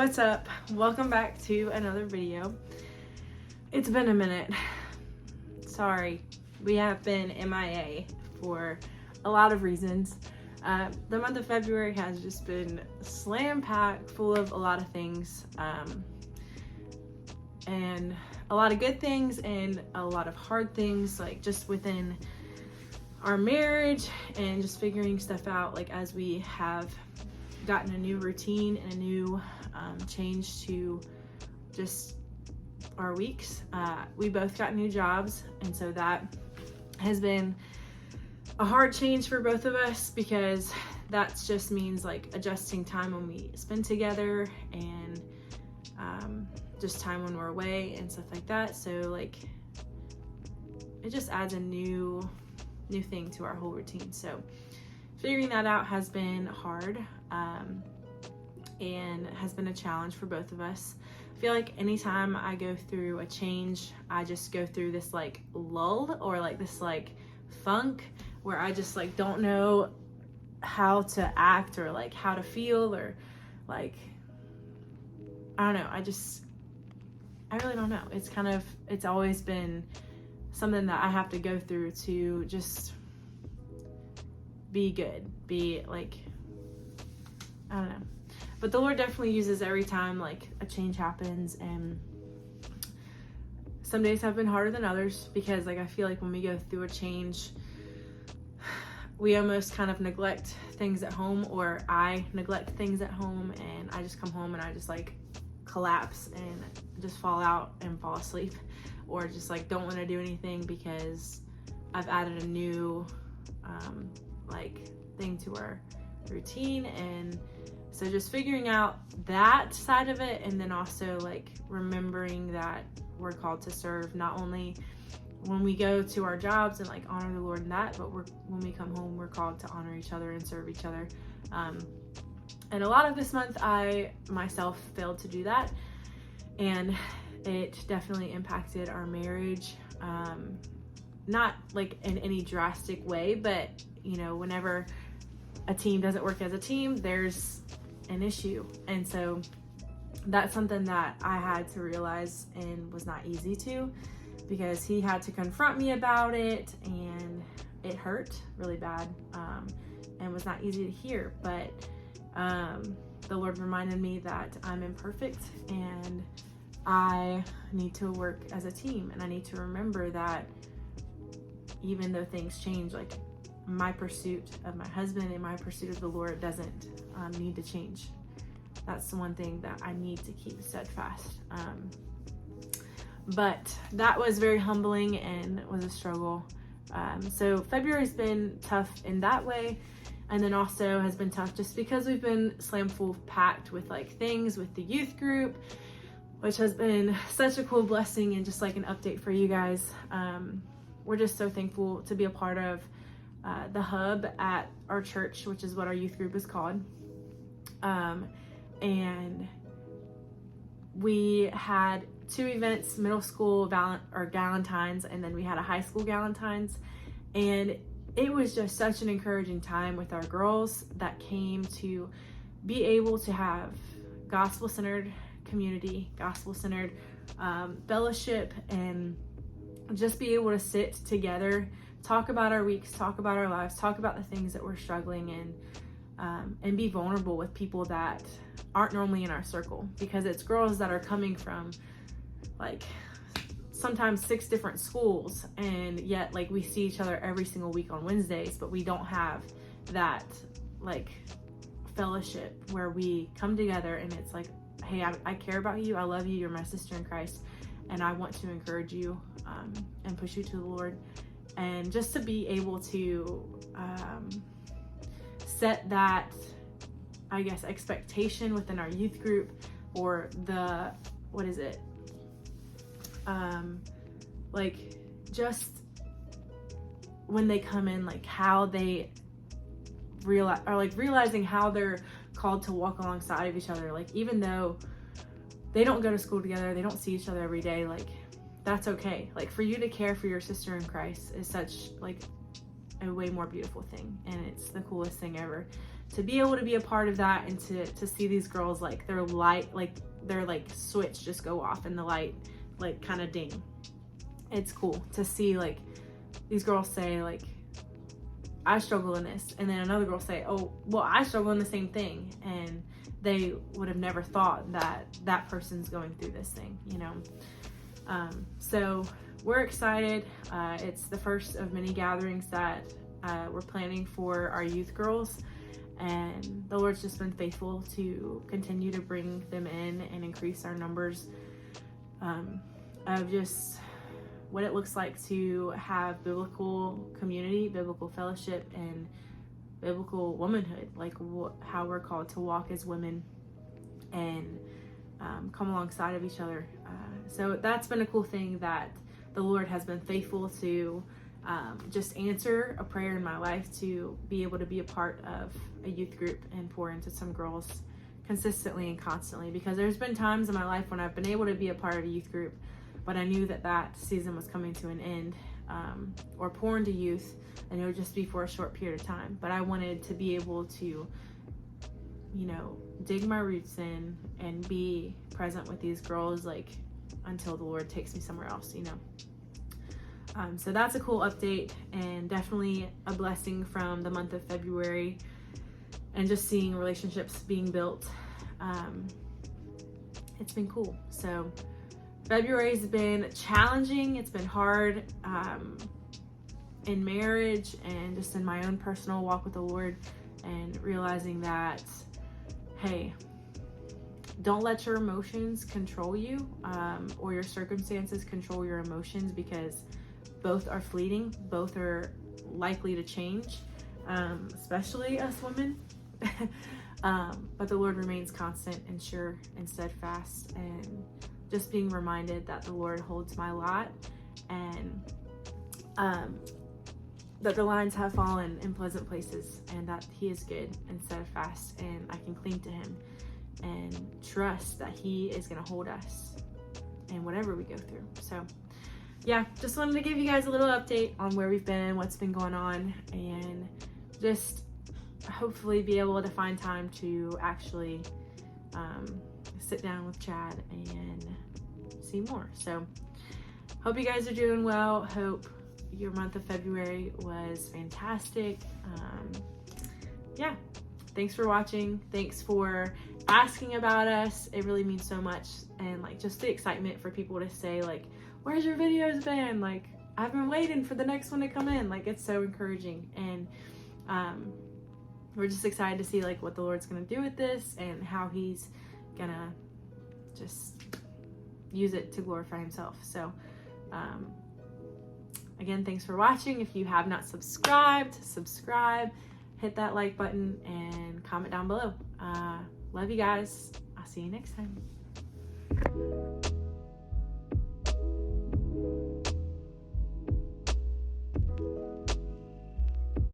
What's up? Welcome back to another video. It's been a minute. Sorry, we have been MIA for a lot of reasons. The month of February has just been slam-packed full of a lot of things, and a lot of good things and a lot of hard things, like just within our marriage and just figuring stuff out, like as we have gotten a new routine and a new change to just our weeks. We both got new jobs, and so that has been a hard change for both of us, because that just means like adjusting time when we spend together and just time when we're away and stuff like that. So like it just adds a new thing to our whole routine. So figuring that out has been hard, and has been a challenge for both of us. I feel like anytime I go through a change, I just go through this like lull or like this like funk where I just like don't know how to act or like how to feel, or like I don't know, I really don't know. It's always been something that I have to go through to just be good, be like, I don't know. But the Lord definitely uses every time like a change happens, and some days have been harder than others, because like I feel like when we go through a change, we almost kind of neglect things at home, or I neglect things at home, and I just come home and I just like collapse and just fall out and fall asleep, or just like don't want to do anything because I've added a new like thing to our routine. And so just figuring out that side of it, and then also like remembering that we're called to serve, not only when we go to our jobs and like honor the Lord in that, but when we come home, we're called to honor each other and serve each other. And a lot of this month, I myself failed to do that, and it definitely impacted our marriage. Not like in any drastic way, but you know, whenever a team doesn't work as a team, there's an issue. And so that's something that I had to realize, and was not easy to, because he had to confront me about it, and it hurt really bad, and was not easy to hear. But the Lord reminded me that I'm imperfect and I need to work as a team, and I need to remember that even though things change, like my pursuit of my husband and my pursuit of the Lord doesn't need to change. That's the one thing that I need to keep steadfast. But that was very humbling and was a struggle. So February's been tough in that way. And then also has been tough just because we've been slam full packed with like things with the youth group, which has been such a cool blessing, and just like an update for you guys. We're just so thankful to be a part of the hub at our church, which is what our youth group is called. And we had 2 events, middle school Galentine's, and then we had a high school Galentine's. And it was just such an encouraging time with our girls that came to be able to have gospel-centered community, gospel-centered fellowship, and just be able to sit together, talk about our weeks, talk about our lives, talk about the things that we're struggling in, and be vulnerable with people that aren't normally in our circle, because it's girls that are coming from like sometimes 6 different schools, and yet like we see each other every single week on Wednesdays, but we don't have that like fellowship where we come together and it's like, hey, I care about you, I love you, you're my sister in Christ, and I want to encourage you and push you to the Lord. And just to be able to set that, I guess, expectation within our youth group, or the, what is it? Like just when they come in, like how they realize, or like realizing how they're called to walk alongside of each other. Like even though they don't go to school together, they don't see each other every day, like that's okay. Like for you to care for your sister in Christ is such like a way more beautiful thing, and it's the coolest thing ever. to be able to be a part of that and to see these girls, like their light, like their like switch just go off and the light like kind of ding. It's cool to see like these girls say like, I struggle in this, and then another girl say, oh well, I struggle in the same thing, and they would have never thought that that person's going through this thing, you know. So we're excited. It's the first of many gatherings that we're planning for our youth girls, and the Lord's just been faithful to continue to bring them in and increase our numbers of just what it looks like to have biblical community, biblical fellowship, and biblical womanhood, like how we're called to walk as women and come alongside of each other. So that's been a cool thing, that the Lord has been faithful to just answer a prayer in my life to be able to be a part of a youth group and pour into some girls consistently and constantly, because there's been times in my life when I've been able to be a part of a youth group, but I knew that that season was coming to an end, or pour into youth, and it would just be for a short period of time. But I wanted to be able to, you know, dig my roots in and be present with these girls, like until the Lord takes me somewhere else, you know. So that's a cool update, and definitely a blessing from the month of February, and just seeing relationships being built. It's been cool. So February's been challenging. It's been hard in marriage and just in my own personal walk with the Lord, and realizing that, hey, don't let your emotions control you, or your circumstances control your emotions, because both are fleeting, both are likely to change, especially us women. But the Lord remains constant and sure and steadfast, and just being reminded that the Lord holds my lot, and that the lines have fallen in pleasant places, and that He is good and steadfast, and I can cling to Him and trust that He is going to hold us in whatever we go through. So yeah, just wanted to give you guys a little update on where we've been, what's been going on, and just hopefully be able to find time to actually sit down with Chad and see more. So hope you guys are doing well. Hope your month of February was fantastic. Yeah, thanks for watching. Thanks for asking about us. It really means so much. And like just the excitement for people to say like, where's your videos been? Like, I've been waiting for the next one to come in. Like, it's so encouraging. And we're just excited to see like what the Lord's gonna do with this, and how He's gonna just use it to glorify Himself. So again, thanks for watching. If you have not subscribed, subscribe, hit that like button, and comment down below. Love you guys. I'll see you next time.